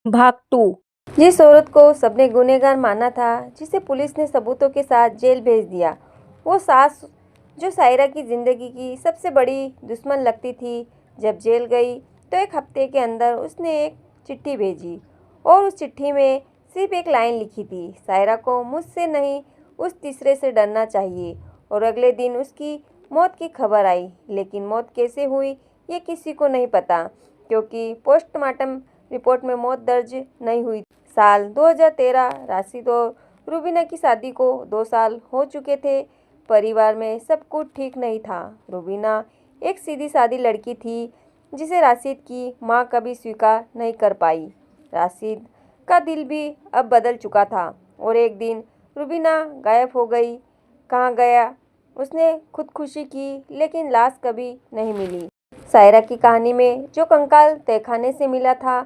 भाग 2। जिस औरत को सबने गुनहगार माना था, जिसे पुलिस ने सबूतों के साथ जेल भेज दिया, वो सास जो सायरा की जिंदगी की सबसे बड़ी दुश्मन लगती थी, जब जेल गई तो एक हफ्ते के अंदर उसने एक चिट्ठी भेजी और उस चिट्ठी में सिर्फ एक लाइन लिखी थी, सायरा को मुझसे नहीं उस तीसरे से डरना चाहिए। और अगले दिन उसकी मौत की खबर आई, लेकिन मौत कैसे हुई ये किसी को नहीं पता, क्योंकि पोस्टमार्टम रिपोर्ट में मौत दर्ज नहीं हुई। साल 2013, राशिद और रूबीना की शादी को 2 साल हो चुके थे। परिवार में सब कुछ ठीक नहीं था। रूबीना एक सीधी सादी लड़की थी, जिसे राशिद की माँ कभी स्वीकार नहीं कर पाई। राशिद का दिल भी अब बदल चुका था और एक दिन रूबीना गायब हो गई। कहाँ गया उसने खुदकुशी की, लेकिन लाश कभी नहीं मिली। सायरा की कहानी में जो कंकाल तहखाने से मिला था,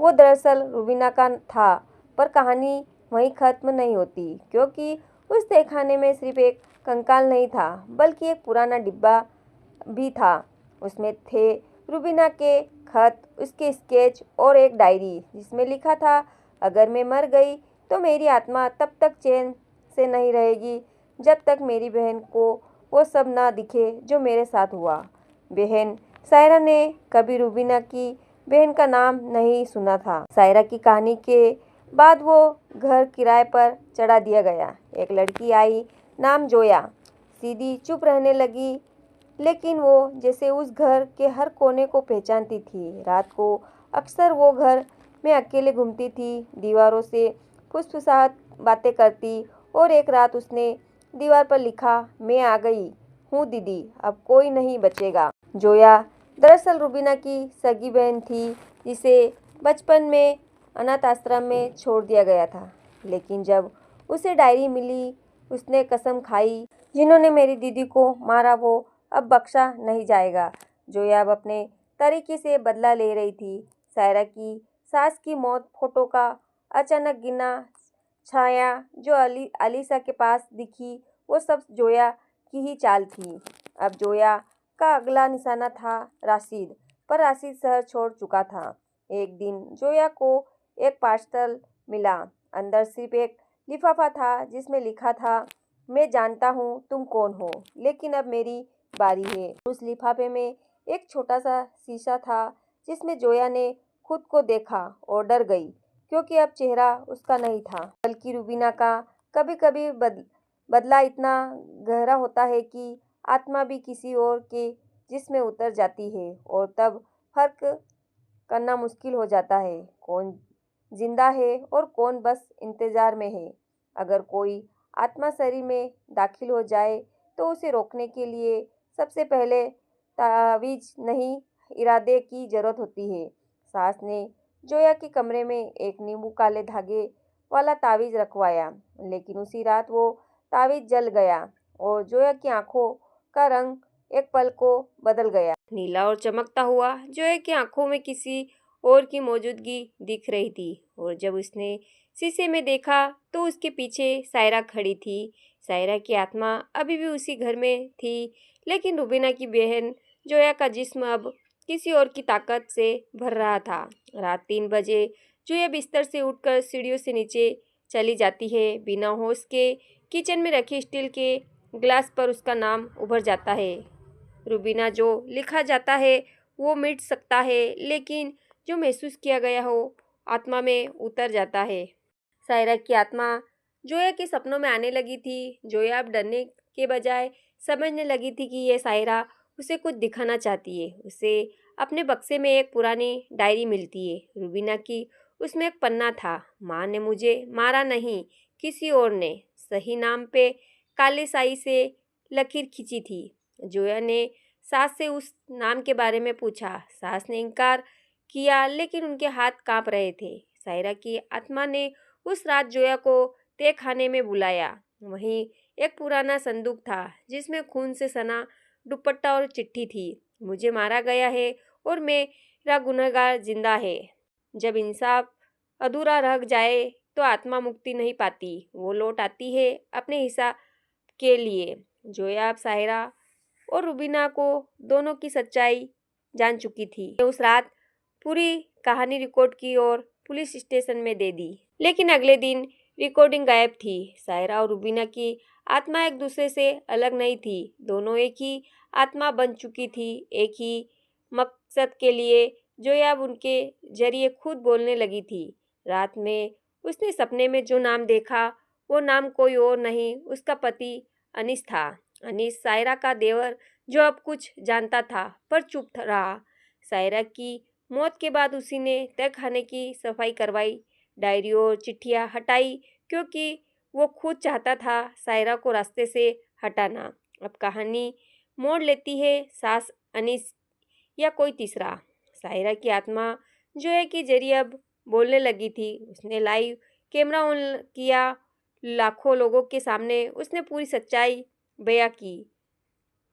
वो दरअसल रूबीना का था, पर कहानी वहीं खत्म नहीं होती, क्योंकि उस तहखाने में सिर्फ एक कंकाल नहीं था, बल्कि एक पुराना डिब्बा भी था। उसमें थे रूबीना के खत, उसके स्केच और एक डायरी, जिसमें लिखा था, अगर मैं मर गई तो मेरी आत्मा तब तक चैन से नहीं रहेगी जब तक मेरी बहन को वो सब ना दिखे जो मेरे साथ हुआ। बहन सायरा ने कभी रूबीना की बहन का नाम नहीं सुना था। सायरा की कहानी के बाद वो घर किराए पर चढ़ा दिया गया। एक लड़की आई, नाम जोया। सीधी चुप रहने लगी, लेकिन वो जैसे उस घर के हर कोने को पहचानती थी। रात को अक्सर वो घर में अकेले घूमती थी, दीवारों से फुसफुसाहट बातें करती, और एक रात उसने दीवार पर लिखा, मैं आ गई हूँ दीदी, अब कोई नहीं बचेगा। जोया दरअसल रूबीना की सगी बहन थी, जिसे बचपन में अनाथ आश्रम में छोड़ दिया गया था। लेकिन जब उसे डायरी मिली, उसने कसम खाई, जिन्होंने मेरी दीदी को मारा वो अब बख्शा नहीं जाएगा। जोया अब अपने तरीके से बदला ले रही थी। सायरा की सास की मौत, फोटो का अचानक गिरना, छाया जो अलीसा के पास दिखी, वो सब जोया की ही चाल थी। अब जोया का अगला निशाना था राशिद, पर राशिद शहर छोड़ चुका था। एक दिन जोया को एक पार्सल मिला। अंदर सिर्फ एक लिफाफा था, जिसमें लिखा था, मैं जानता हूँ तुम कौन हो, लेकिन अब मेरी बारी है। उस लिफाफे में एक छोटा सा शीशा था, जिसमें जोया ने खुद को देखा और डर गई, क्योंकि अब चेहरा उसका नहीं था, बल्कि रूबीना का। कभी कभी बदला इतना गहरा होता है कि आत्मा भी किसी और के जिस्म में उतर जाती है, और तब फर्क करना मुश्किल हो जाता है, कौन जिंदा है और कौन बस इंतजार में है। अगर कोई आत्मा शरीर में दाखिल हो जाए, तो उसे रोकने के लिए सबसे पहले तावीज नहीं, इरादे की जरूरत होती है। सास ने जोया के कमरे में एक नींबू काले धागे वाला तावीज रखवाया, लेकिन उसी रात वो तावीज जल गया और जोया की आंखों का रंग एक पल को बदल गया, नीला और चमकता हुआ। जोया की आंखों में किसी और की मौजूदगी दिख रही थी, और जब उसने शीशे में देखा तो उसके पीछे सायरा खड़ी थी। सायरा की आत्मा अभी भी उसी घर में थी, लेकिन रूबीना की बहन जोया का जिस्म अब किसी और की ताकत से भर रहा था। रात 3 बजे जोया बिस्तर से उठकर सीढ़ियों से नीचे चली जाती है। बिना होश के किचन में रखे स्टील के ग्लास पर उसका नाम उभर जाता है। रूबीना, जो लिखा जाता है वो मिट सकता है, लेकिन जो महसूस किया गया हो आत्मा में उतर जाता है। सायरा की आत्मा जोया के सपनों में आने लगी थी। जोया अब डरने के बजाय समझने लगी थी कि ये सायरा उसे कुछ दिखाना चाहती है। उसे अपने बक्से में एक पुरानी डायरी मिलती है, रूबीना की। उसमें एक पन्ना था, माँ ने मुझे मारा नहीं, किसी और ने, सही नाम पे काले स्याही से लकीर खींची थी। जोया ने सास से उस नाम के बारे में पूछा। सास ने इनकार किया, लेकिन उनके हाथ कांप रहे थे। सायरा की आत्मा ने उस रात जोया को तहखाने में बुलाया। वहीं एक पुराना संदूक था, जिसमें खून से सना दुपट्टा और चिट्ठी थी, मुझे मारा गया है और मेरा गुनहगार जिंदा है। जब इंसाफ अधूरा रह जाए तो आत्मा मुक्ति नहीं पाती, वो लौट आती है अपने हिसाब के लिए। जोया अब सायरा और रूबीना को दोनों की सच्चाई जान चुकी थी। उस रात पूरी कहानी रिकॉर्ड की और पुलिस स्टेशन में दे दी। लेकिन अगले दिन रिकॉर्डिंग गायब थी। सायरा और रुबीना की आत्मा एक दूसरे से अलग नहीं थी। दोनों एक ही आत्मा बन चुकी थी, एक ही मकसद के लिए, जो अब उनके जरिए खुद बोलने लगी थी। रात में उसने सपने में जो नाम देखा, वो नाम कोई और नहीं, उसका पति अनीस था। अनीस सायरा का देवर, जो अब कुछ जानता था पर चुप रहा। सायरा की मौत के बाद उसी ने तहखाने की सफाई करवाई, डायरी और चिट्ठियाँ हटाई, क्योंकि वो खुद चाहता था सायरा को रास्ते से हटाना। अब कहानी मोड़ लेती है, सास, अनीस या कोई तीसरा। सायरा की आत्मा जो है कि जरिए अब बोलने लगी थी। उसने लाइव कैमरा ऑन किया, लाखों लोगों के सामने उसने पूरी सच्चाई बयां की।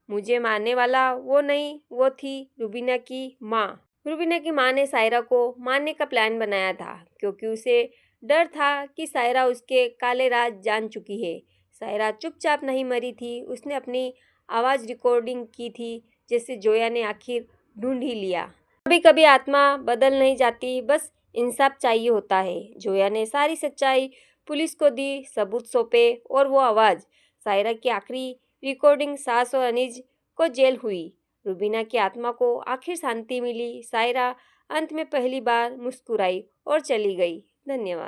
मुझे मारने वाला वो नहीं, वो थी रुबीना की माँ। रुबीना की माँ ने सायरा को मारने का प्लान बनाया था, क्योंकि उसे डर था कि सायरा उसके काले राज जान चुकी है। सायरा चुपचाप नहीं मरी थी, उसने अपनी आवाज़ रिकॉर्डिंग की थी, जैसे जोया ने आखिर ढूंढ ही लिया। कभी कभी आत्मा बदल नहीं जाती, बस इंसाफ चाहिए होता है। जोया ने सारी सच्चाई पुलिस को दी, सबूत सौंपे, और वो आवाज़, सायरा की आखिरी रिकॉर्डिंग, सास और अनीज को जेल हुई। रुबीना की आत्मा को आखिर शांति मिली। सायरा अंत में पहली बार मुस्कुराई और चली गई। धन्यवाद।